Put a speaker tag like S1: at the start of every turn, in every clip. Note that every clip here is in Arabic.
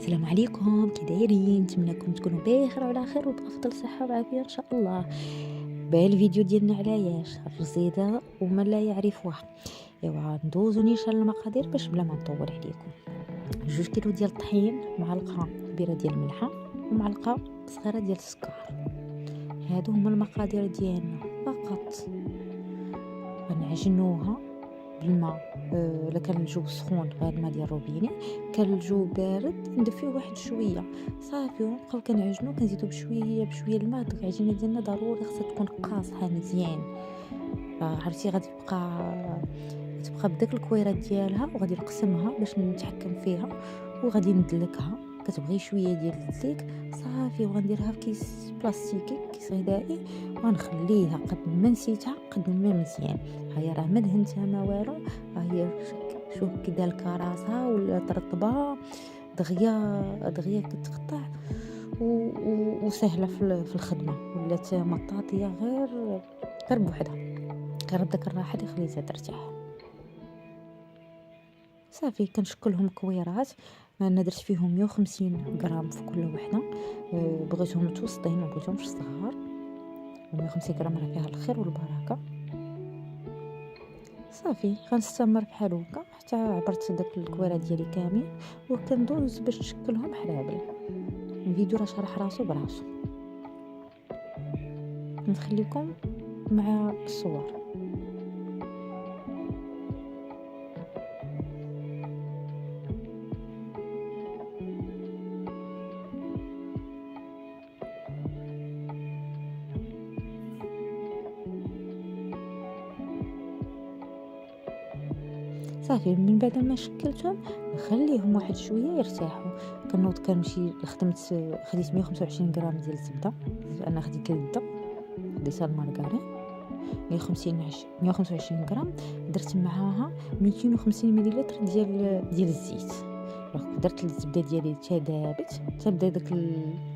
S1: السلام عليكم، كي دايرين؟ نتمنىكم تكونوا بخير وعلى خير وبأفضل صحة وعافية إن شاء الله. الفيديو ديالنا على ياش الرزيدة ومن لا يعرفها. ايوا ندوزو نيشان المقادير باش بلا ما نطول عليكم. 2 كيلو ديال الطحين، معلقة كبيرة ديال الملحة ومعلقة صغيرة ديال السكر. هادو هما المقادير ديالنا فقط. غنعجنوها بالماء. الا كان الجو سخون غير الماء ديال الروبيني، كان الجو بارد ندفيه واحد شويه صافي، ونبقاو كنعجنو كنزيدو بشويه بشويه الماء. ديك العجينه ديالنا ضروري خصها تكون قاصحه مزيان. عرفتي غادي تبقى بداك الكويرات ديالها، وغادي نقسمها باش نتحكم فيها، وغادي ندلكها. كتبغي شويه ديال الدليك صافي، وغنديرها في كيس بلاستيكي، كيس غذائي، وغنخليها قد ما نسيتها قد ما مزيان. هيا راه ما دهنتها ما والو، ها هي شوف كي دالك راسها ولا ترطبه دغيا دغيا كتقطع وسهله في الخدمه، ولات مطاطيه غير بوحدها، غير بداك الراحه اللي خليتها ترتاح. صافي كنشكلهم كويرات. انا درت فيهم 150 غرام في كل وحده. بغيتهم متوسطين، ما بغيتهمش صغار. 150 غرام راه فيها الخير والبركه. صافي غنستمر بحال هكا حتى عبرت داك الكويره ديالي كامل، وكندوز باش نشكلهم حرابل. الفيديو راه شرح راسو براسو، نخليكم مع الصور. صافي من بعد ما شكلتهم نخليهم واحد شويه يرتاحوا. كنوض كنمشي خديت 125 غرام ديال الزبده. انا خديت الزبده، خديتها المارغرين 125 غرام. درت معاها 250 مليلتر ديال الزيت. درت الزبده ديالي حتى دابت، حتى بدا داك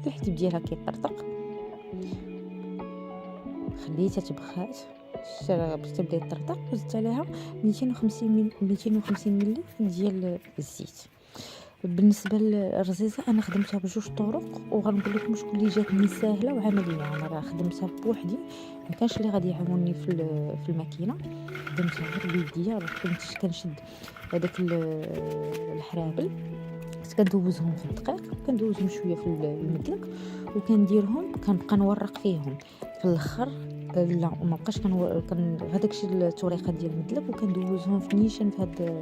S1: الحليب ديالها كيطرطق. خليتها تبخات باش تبدا يطرطق، وزدت عليها 250 ملل ديال الزيت. بالنسبه للرزيزه انا خدمتها بجوج طرق، وغنقول لكم شكون اللي جاتني سهله وعمليه. انا راه خدمتها بوحدي، ما كانش اللي غادي يعاونني في الماكينه. خدمتها غير بيديا، كنت كنشد هذاك الحرابل. كنت كندوزهم في الدقيق، كندوزهم شويه في المدلك، وكنديرهم كنبقى نورق فيهم في الاخر. لا ما بقاش هذاك الشيء الطريقه ديال المدلك، وكندوزهم في نيشان في هذا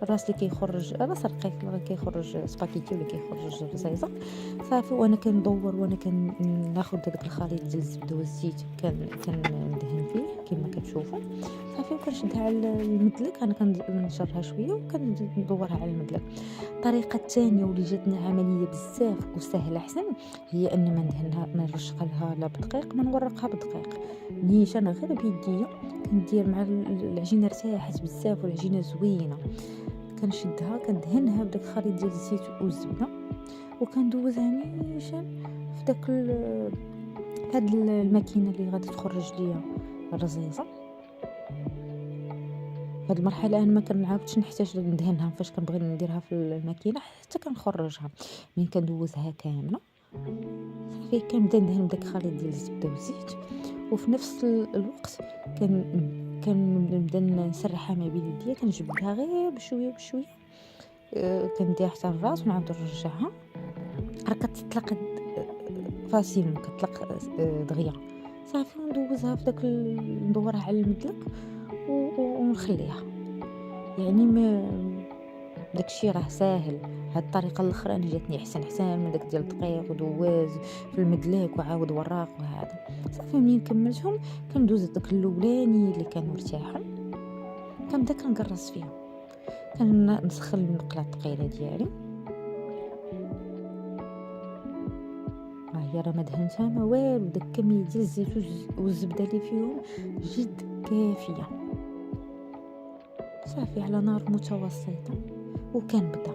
S1: الراس اللي كيخرج، راس رقيق اللي كيخرج سباكيتي ولا كيخرج رزيزه. صافي وانا كندور وانا كناخذ هذاك الخليط ديال الزبده والزيت، كندهن فيه كما كتشوفوا. صافي وكنشدها على المدلك. انا كنشرها شويه وكندورها على المدلك. الطريقه الثانيه واللي جاتنا عمليه بزاف وسهله احسن، هي ان ما ندهنها، ما نرشقها لا بدقيق، ما نورقها بدقيق، نيشان غير بيديا. كندير مع العجينه ارتاحت بزاف والعجينه زوينه، كنشدها كندهنها بداك الخليط ديال الزيت والزبده، وكندوزها نيشان في داك هاد الماكينه اللي غادي تخرج ليا الرزيزه. هاد المرحله انا ما كنعاودش نحتاج ندهنها فاش كنبغي نديرها في الماكينه حتى كنخرجها. من كندوزها كامله صافي كنبدا ندهن بداك الخليط ديال الزبده والزيت، وفي نفس الوقت كنبدا نسرحها ما بين يديا، كنجبدها غير بشويه بشويه. كنديها حتى الراس ونعاود نرجعها. راه كتطلق فاسيل، كتطلق دغيا. صافي ندوزها في ندورها على المدلك ونخليها. يعني ما داكشي راه ساهل. هاد الطريقه الاخرى انا جاتني احسن من داك ديال الدقيق ودواز في المدلك وعاود وراق وهذا. صافي منين كملتهم كندوز داك الاولاني اللي كانوا مرتاحين، كنبدا كنقرص فيهم. كنسخن المقله الثقيله ديالي. ها هي راه ما دهنتها ما والو، داك الكميه ديال الزيت والزبده اللي فيهم جد كافيه. صافي على نار متوسطه، وكنبدا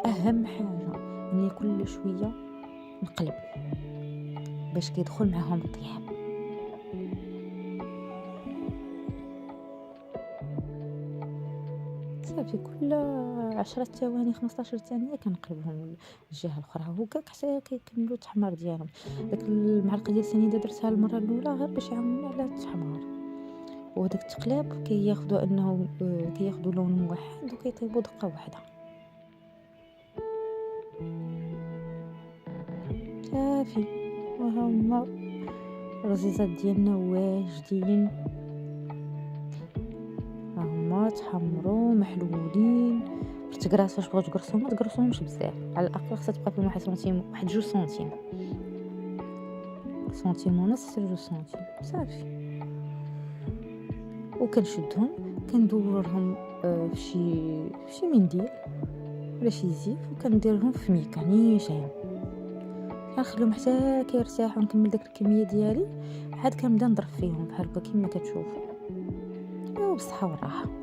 S1: اهم حاجه اني كل شويه نقلب باش كيدخل معاهم الطياب. صافي كل 10 ثواني 15 ثانية كنقلبهم للجهة الأخرى هكاك حتى كيكملوا التحمار ديالهم. داك المعلقة ديال السنيدة درتها المرة الأولى غير باش يعاونوني على التحمار، وداك التقلاب كياخدو أنه كياخدو لون موحد وكيطيبو دقة واحدة. صافي وها هما الرزيزات ديالنا واجدين، ها هما تحمروا محلولين. التكراس فاش بغاو تقرصوهم ما تقرصوهمش بزاف، على الأقل خصها تبقى فيهم 1 سنتيم 2 سنتيم، سنتيم ونص حتى 2 سنتيم صافي. وكنشدهم كندورهم في شي منديل ولا شي زيت وكنديرهم في ميكا نيشان، كنخليهم حتى كيرتاحوا. نكمل داك الكميه ديالي عاد كنبدا نضرب فيهم بحال هكا كما كتشوفوا. وبالصحه والراحه.